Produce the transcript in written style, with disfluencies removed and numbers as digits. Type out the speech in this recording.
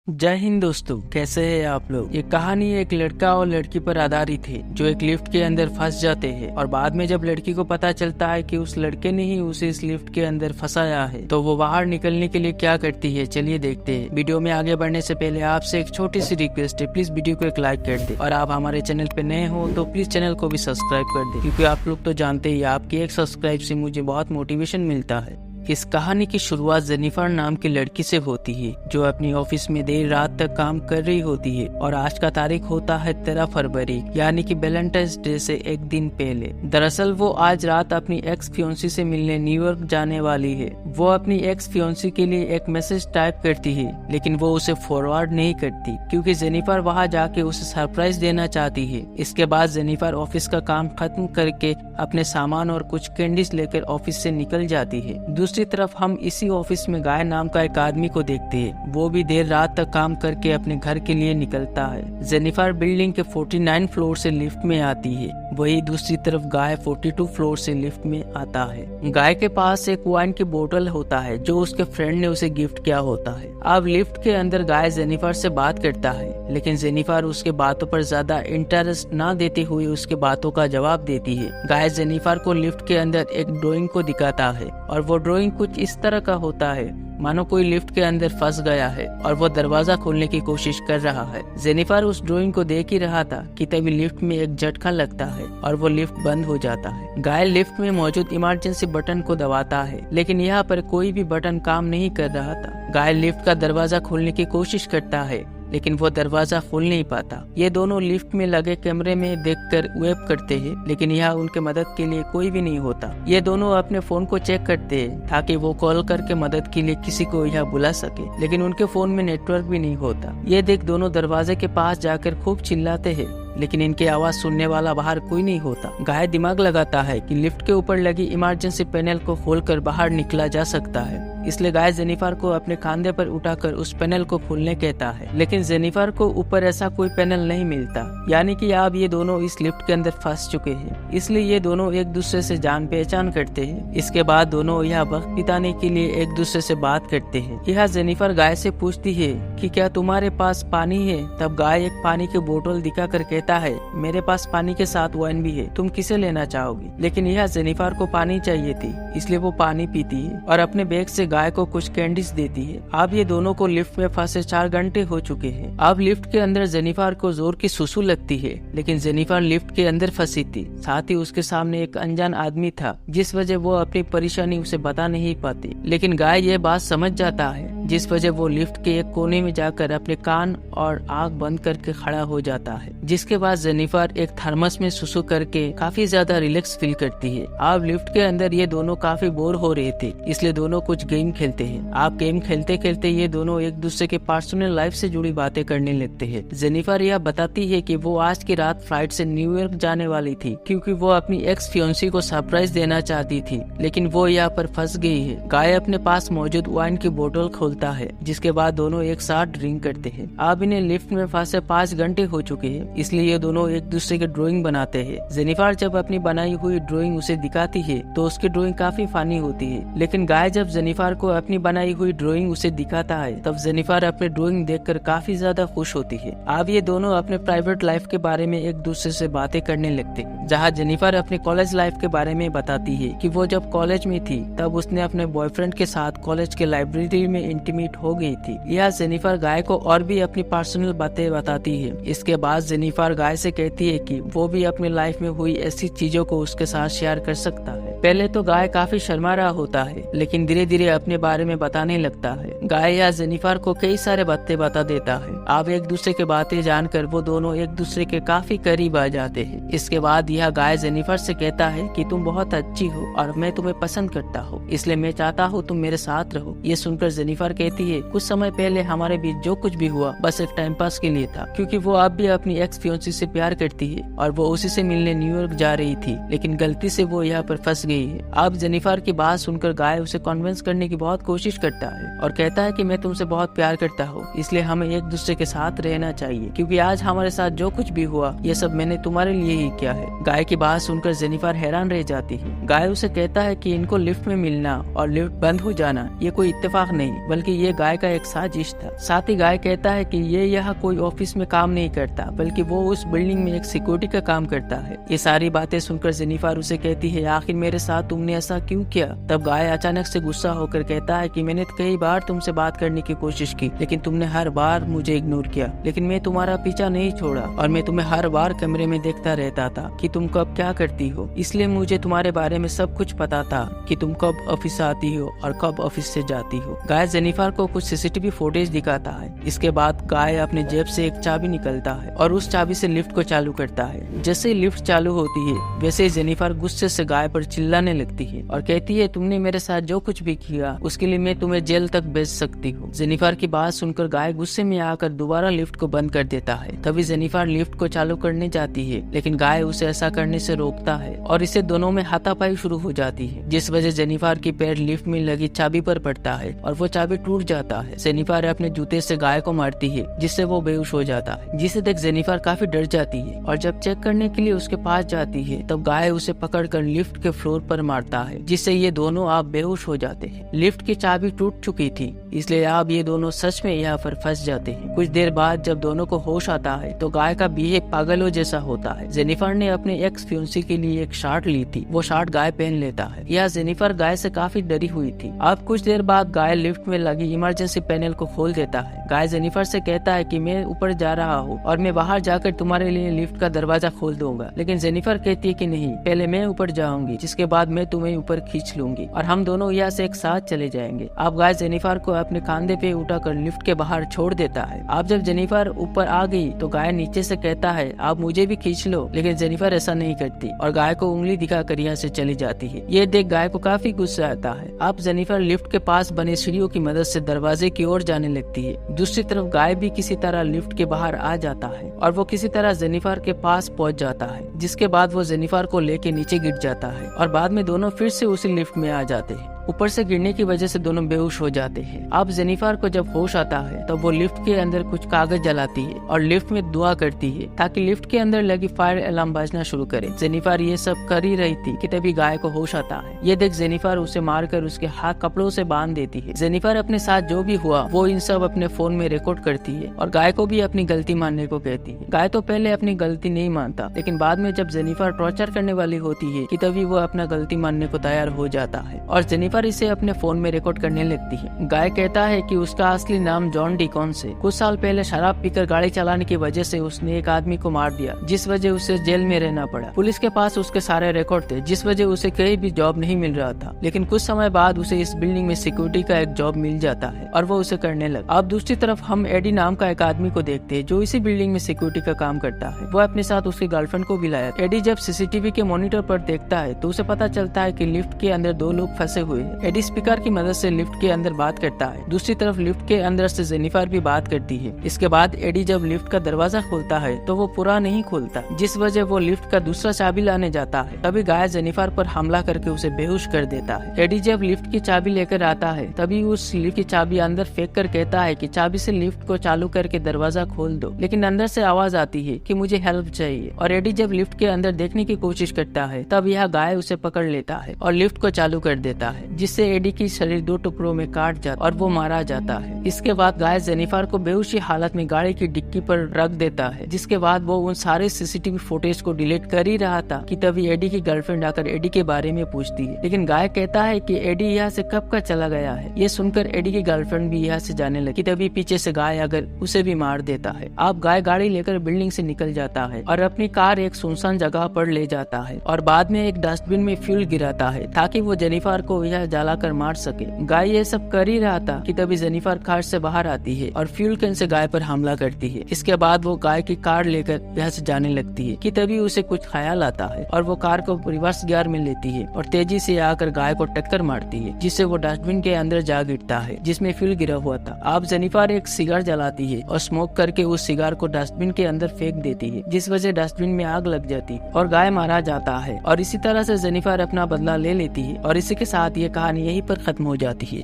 जय हिंद दोस्तों, कैसे हैं आप लोग। ये कहानी एक लड़का और लड़की पर आधारित है जो एक लिफ्ट के अंदर फंस जाते हैं और बाद में जब लड़की को पता चलता है कि उस लड़के ने ही उसे इस लिफ्ट के अंदर फंसाया है तो वो बाहर निकलने के लिए क्या करती है, चलिए देखते हैं। वीडियो में आगे बढ़ने से पहले आपसे एक छोटी सी रिक्वेस्ट है, प्लीज वीडियो को एक लाइक कर दे और आप हमारे चैनल पे नए हो तो प्लीज चैनल को भी सब्सक्राइब कर दे, क्योंकि आप लोग तो जानते ही आपकी एक सब्सक्राइब से मुझे बहुत मोटिवेशन मिलता है। इस कहानी की शुरुआत जेनिफर नाम की लड़की से होती है जो अपनी ऑफिस में देर रात तक काम कर रही होती है और आज का तारीख होता है 13 फरवरी यानी कि वैलेंटाइंस डे से एक दिन पहले। दरअसल वो आज रात अपनी एक्स फियोंसी से मिलने न्यूयॉर्क जाने वाली है। वो अपनी एक्स फियोंसी के लिए एक मैसेज टाइप करती है लेकिन वो उसे फॉरवर्ड नहीं करती क्योंकि जेनिफर वहाँ जाके उसे सरप्राइज देना चाहती है। इसके बाद जेनिफर ऑफिस का काम खत्म करके अपने सामान और कुछ कैंडीज लेकर ऑफिस से निकल जाती है। दूसरी तरफ हम इसी ऑफिस में गाय नाम का एक आदमी को देखते हैं। वो भी देर रात तक काम करके अपने घर के लिए निकलता है। जेनिफर बिल्डिंग के 49 फ्लोर से लिफ्ट में आती है, वही दूसरी तरफ गाय 42 फ्लोर से लिफ्ट में आता है। गाय के पास एक वाइन की बोतल होता है जो उसके फ्रेंड ने उसे गिफ्ट किया होता है। अब लिफ्ट के अंदर गाय जेनिफर से बात करता है लेकिन जेनिफर उसके बातों पर ज्यादा इंटरेस्ट न देते हुए उसके बातों का जवाब देती है। गाय जेनिफर को लिफ्ट के अंदर एक ड्राइंग को दिखाता है और वो ड्राइंग कुछ इस तरह का होता है मानो कोई लिफ्ट के अंदर फंस गया है और वो दरवाजा खोलने की कोशिश कर रहा है। जेनिफर उस ड्राइंग को देख ही रहा था कि तभी लिफ्ट में एक झटका लगता है और वो लिफ्ट बंद हो जाता है। गाय लिफ्ट में मौजूद इमरजेंसी बटन को दबाता है लेकिन यहाँ पर कोई भी बटन काम नहीं कर रहा था। गाय लिफ्ट का दरवाजा खोलने की कोशिश करता है लेकिन वो दरवाजा खोल नहीं पाता। ये दोनों लिफ्ट में लगे कैमरे में देखकर वेब करते हैं लेकिन यहाँ उनके मदद के लिए कोई भी नहीं होता। ये दोनों अपने फोन को चेक करते हैं ताकि वो कॉल करके मदद के लिए किसी को यहाँ बुला सके, लेकिन उनके फोन में नेटवर्क भी नहीं होता। ये देख दोनों दरवाजे के पास जाकर खूब चिल्लाते हैं लेकिन इनकी आवाज सुनने वाला बाहर कोई नहीं होता। गाय दिमाग लगाता है कि लिफ्ट के ऊपर लगी इमरजेंसी पैनल को खोलकर बाहर निकला जा सकता है, इसलिए गाय जेनिफर को अपने कंधे पर उठाकर उस पैनल को खोलने कहता है। लेकिन जेनिफर को ऊपर ऐसा कोई पैनल नहीं मिलता, यानी कि अब ये दोनों इस लिफ्ट के अंदर फंस चुके हैं। इसलिए ये दोनों एक दूसरे से जान पहचान करते हैं। इसके बाद दोनों यह वक्त बिताने के लिए एक दूसरे से बात करते हैं। यह जेनिफर गाय से पूछती है कि क्या तुम्हारे पास पानी है। तब गाय एक पानी की बोतल दिखाकर कहता है मेरे पास पानी के साथ वाइन भी है, तुम किसे लेना चाहोगी। लेकिन यह जेनिफर को पानी चाहिए थी इसलिए वो पानी पीती है और अपने बैग से गाय को कुछ कैंडीज देती है। अब ये दोनों को लिफ्ट में फंसे 4 घंटे हो चुके हैं। अब लिफ्ट के अंदर जेनिफर को जोर की सुसु लगती है लेकिन जेनिफर लिफ्ट के अंदर फंसी थी, साथ ही उसके सामने एक अनजान आदमी था जिस वजह वो अपनी परेशानी उसे बता नहीं पाती। लेकिन गाय ये बात समझ जाता है जिस वजह वो लिफ्ट के एक कोने में जाकर अपने कान और आंख बंद करके खड़ा हो जाता है। जिसके बाद जेनिफर एक थर्मस में सुसु करके काफी ज्यादा रिलैक्स फील करती है। अब लिफ्ट के अंदर ये दोनों काफी बोर हो रहे थे इसलिए दोनों कुछ गेम खेलते हैं। आप गेम खेलते खेलते ये दोनों एक दूसरे के पर्सनल लाइफ से जुड़ी बातें करने लगते हैं। जेनिफर यह बताती है कि वो आज की रात फ्लाइट से न्यूयॉर्क जाने वाली थी क्योंकि वो अपनी एक्स फियोंसी को सरप्राइज देना चाहती थी, लेकिन वो यहाँ पर फंस गई है। गाय अपने पास मौजूद वाइन की बोतल खोलता है जिसके बाद दोनों एक साथ ड्रिंक करते हैं। अब इन्हें लिफ्ट में फंसे 5 घंटे हो चुके हैं इसलिए ये दोनों एक दूसरे की ड्राइंग बनाते हैं। जेनिफर जब अपनी बनाई हुई ड्राइंग उसे दिखाती है तो उसकी ड्राइंग काफी फनी होती है, लेकिन गाय जब जेनिफर को अपनी बनाई हुई ड्राइंग उसे दिखाता है तब जेनिफर अपनी ड्राइंग देखकर काफी ज्यादा खुश होती है। अब ये दोनों अपने प्राइवेट लाइफ के बारे में एक दूसरे से बातें करने लगते हैं, जहाँ जेनिफर अपने कॉलेज लाइफ के बारे में बताती है कि वो जब कॉलेज में थी तब उसने अपने बॉयफ्रेंड के साथ कॉलेज के लाइब्रेरी में इंटीमेट हो गई थी। यह जेनिफर गाय को और भी अपनी पर्सनल बातें बताती है। इसके बाद जेनिफर गाय से कहती है कि वो भी अपनी लाइफ में हुई ऐसी चीजों को उसके साथ शेयर कर सकता है। पहले तो गाय काफी शर्मा रहा होता है लेकिन धीरे धीरे अपने बारे में बताने लगता है। गाय या जेनिफर को कई सारे बातें बता देता है। अब एक दूसरे के बातें जानकर वो दोनों एक दूसरे के काफी करीब आ जाते हैं। इसके बाद यह गाय जेनिफर से कहता है कि तुम बहुत अच्छी हो और मैं तुम्हें पसंद करता हूँ, इसलिए मैं चाहता हूँ तुम मेरे साथ रहो। ये सुनकर जेनिफर कहती है कुछ समय पहले हमारे बीच जो कुछ भी हुआ बस एक टाइम पास के लिए था, क्योंकि वो अब भी अपनी एक्स फियोंसी से प्यार करती है और वो उसी से मिलने न्यूयॉर्क जा रही थी, लेकिन गलती से वो यहाँ पर फंस गई गई है। अब जेनिफर की बात सुनकर गाय उसे कन्विंस करने की बहुत कोशिश करता है और कहता है कि मैं तुमसे बहुत प्यार करता हूँ, इसलिए हमें एक दूसरे के साथ रहना चाहिए, क्योंकि आज हमारे साथ जो कुछ भी हुआ ये सब मैंने तुम्हारे लिए ही किया है। गाय की बात सुनकर जेनिफर हैरान रह जाती है। गाय उसे कहता है कि इनको लिफ्ट में मिलना और लिफ्ट बंद हो जाना ये कोई इत्तेफाक नहीं, बल्कि ये गाय का एक साजिश था। साथ ही गाय कहता है कि ये यहाँ कोई ऑफिस में काम नहीं करता, बल्कि वो उस बिल्डिंग में एक सिक्योरिटी का काम करता है। ये सारी बातें सुनकर जेनिफर उसे कहती है, आखिर मेरे साथ तुमने ऐसा क्यों किया? तब गाय अचानक से गुस्सा होकर कहता है कि मैंने कई बार तुमसे बात करने की कोशिश की, लेकिन तुमने हर बार मुझे इग्नोर किया, लेकिन मैं तुम्हारा पीछा नहीं छोड़ा और मैं तुम्हें हर बार कमरे में देखता रहता था कि तुम कब क्या करती हो, इसलिए मुझे तुम्हारे बारे में सब कुछ पता था कि तुम कब ऑफिस आती हो और कब ऑफिस से जाती हो। गाय जेनिफर को कुछ सीसीटीवी फुटेज दिखाता है। इसके बाद गाय अपने जेब से एक चाबी निकलता है और उस चाबी से लिफ्ट को चालू करता है। जैसे ही लिफ्ट चालू होती है वैसे ही जेनिफर गुस्से से गाय पर चिल्लाने लगती है और कहती है, तुमने मेरे साथ जो कुछ भी किया उसके लिए मैं तुम्हें जेल तक भेज सकती हूँ। जेनिफर की बात सुनकर गाय गुस्से में आकर दोबारा लिफ्ट को बंद कर देता है। तभी जेनिफर लिफ्ट को चालू करने जाती है, लेकिन गाय उसे ऐसा करने से रोकता है और इसे दोनों में हाथापाई शुरू हो जाती है, जिस वजह जेनिफर की पैर लिफ्ट में लगी चाबी पर पड़ता है और वो चाबी टूट जाता है। जेनिफर अपने जूते से गाय को मारती है, जिससे वो बेहोश हो जाता है, जिसे देख जेनिफर काफी डर जाती है और जब चेक करने के लिए उसके पास जाती है तब गाय उसे पकड़कर लिफ्ट के फ्लोर पर मारता है, जिससे ये दोनों आप बेहोश हो जाते हैं। लिफ्ट की चाबी टूट चुकी थी, इसलिए अब ये दोनों सच में यहाँ पर फंस जाते हैं। कुछ देर बाद जब दोनों को होश आता है तो गाय का बिहेव पागलों जैसा होता है। जेनिफर ने अपने एक्स फ्यूंसी के लिए एक शर्ट ली थी, वो शर्ट गाय पहन लेता है। यह जेनिफर गाय से काफी डरी हुई थी। अब कुछ देर बाद गाय लिफ्ट में लगी इमरजेंसी पैनल को खोल देता है। गाय जेनिफर से कहता है कि मैं ऊपर जा रहा हूँ और मैं बाहर जाकर तुम्हारे लिए लिफ्ट का दरवाजा खोल दूंगा, लेकिन जेनिफर कहती है कि नहीं, पहले मैं ऊपर जाऊंगी, जिसके बाद मैं तुम्हें ऊपर खींच लूंगी और हम दोनों यहाँ से एक साथ चले जाएंगे। अब गाय जेनिफर को अपने कंधे पे उठाकर लिफ्ट के बाहर छोड़ देता है। अब जब जेनिफर ऊपर आ गई तो गाय नीचे से कहता है, आप मुझे भी खींच लो, लेकिन जेनिफर ऐसा नहीं करती और गाय को उंगली दिखाकर यहाँ से चली जाती है। ये देख गाय को काफी गुस्सा आता है। अब जेनिफर लिफ्ट के पास बने सीढ़ियों की मदद से दरवाजे की ओर जाने लगती है। दूसरी तरफ गाय भी किसी तरह लिफ्ट के बाहर आ जाता है और वो किसी तरह जेनिफर के पास पहुंच जाता है, जिसके बाद वो जेनिफर को लेके नीचे गिर जाता है और बाद में दोनों फिर से उसी लिफ्ट में आ जाते हैं। ऊपर से गिरने की वजह से दोनों बेहोश हो जाते हैं। अब जेनिफर को जब होश आता है तब वो लिफ्ट के अंदर कुछ कागज जलाती है और लिफ्ट में दुआ करती है ताकि लिफ्ट के अंदर लगी फायर अलार्म बजना शुरू करे। जेनिफर ये सब कर ही रही थी कि तभी गाय को होश आता है। ये देख जेनिफर उसे मारकर उसके हाथ कपड़ों से बांध देती है। जेनिफर अपने साथ जो भी हुआ वो इन सब अपने फोन में रिकॉर्ड करती है और गाय को भी अपनी गलती मानने को कहती है। गाय तो पहले अपनी गलती नहीं मानता, लेकिन बाद में जब जेनिफर टॉर्चर करने वाली होती है कि तभी वो अपना गलती मानने को तैयार हो जाता है और जेनिफर इसे अपने फोन में रिकॉर्ड करने लगती है। गाय कहता है कि उसका असली नाम जॉन डिकॉन्स है। कुछ साल पहले शराब पीकर गाड़ी चलाने की वजह से उसने एक आदमी को मार दिया, जिस वजह उसे जेल में रहना पड़ा। पुलिस के पास उसके सारे रिकॉर्ड थे, जिस वजह उसे कहीं भी जॉब नहीं मिल रहा था, लेकिन कुछ समय बाद उसे इस बिल्डिंग में सिक्योरिटी का एक जॉब मिल जाता है और वो उसे करने लगा। अब दूसरी तरफ हम एडी नाम का एक आदमी को देखते हैं जो इसी बिल्डिंग में सिक्योरिटी का काम करता है। वो अपने साथ उसकी गर्लफ्रेंड को भी लाया। एडी जब सीसीटीवी के मॉनिटर पर देखता है तो उसे पता चलता है कि लिफ्ट के अंदर दो लोग फंसे हुए हैं। एडी स्पीकर की मदद से लिफ्ट के अंदर बात करता है। दूसरी तरफ लिफ्ट के अंदर से जेनिफर भी बात करती है। इसके बाद एडी जब लिफ्ट का दरवाजा खोलता है तो वो पूरा नहीं खोलता, जिस वजह वो लिफ्ट का दूसरा चाबी लाने जाता है। तभी गाय जेनिफर पर हमला करके उसे बेहोश कर देता है। एडी जब लिफ्ट की चाबी लेकर आता है तभी उस लिफ्ट की चाबी अंदर फेंक कर कहता है कि चाबी से लिफ्ट को चालू करके दरवाजा खोल दो, लेकिन अंदर से आवाज आती है कि मुझे हेल्प चाहिए। और एडी जब लिफ्ट के अंदर देखने की कोशिश करता है तब यह गाय उसे पकड़ लेता है और लिफ्ट को चालू कर देता है, जिससे एडी की शरीर दो टुकड़ों में काट जाता और वो मारा जाता है। इसके बाद गाय जेनिफर को बेहोशी हालत में गाड़ी की डिक्की पर रख देता है। जिसके बाद वो उन सारे सीसीटीवी फुटेज को डिलीट कर ही रहा था कि तभी एडी की गर्लफ्रेंड आकर एडी के बारे में पूछती है, लेकिन गाय कहता है कि एडी यहाँ से कब का चला गया है। ये सुनकर एडी की गर्लफ्रेंड भी यहाँ से जाने लगी, तभी पीछे से गाय आकर उसे भी मार देता है। अब गाय गाड़ी लेकर बिल्डिंग से निकल जाता है और अपनी कार एक सुनसान जगह पर ले जाता है और बाद में एक डस्टबिन में फ्यूल गिराता है ताकि वो जेनिफर को यह जलाकर मार सके। गाय ये सब कर ही रहा था कि तभी जेनिफर कार से बाहर आती है और फ्यूल कैन से गाय पर हमला करती है। इसके बाद वो गाय की कार लेकर यहाँ से जाने लगती है कि तभी उसे कुछ ख्याल आता है और वो कार को रिवर्स गियर में लेती है और तेजी से आकर गाय को टक्कर मारती है, जिससे वो डस्टबिन के अंदर जा गिरता है जिसमें फ्यूल गिरा हुआ था। अब जेनिफर एक सिगार जलाती है और स्मोक करके उस सिगार को डस्टबिन के अंदर फेंक देती है, जिस वजह डस्टबिन में आग लग जाती है और गाय मारा जाता है। और इसी तरह से जेनिफर अपना बदला ले लेती है और इसी के साथ ये कहानी यहीं पर खत्म हो जाती है।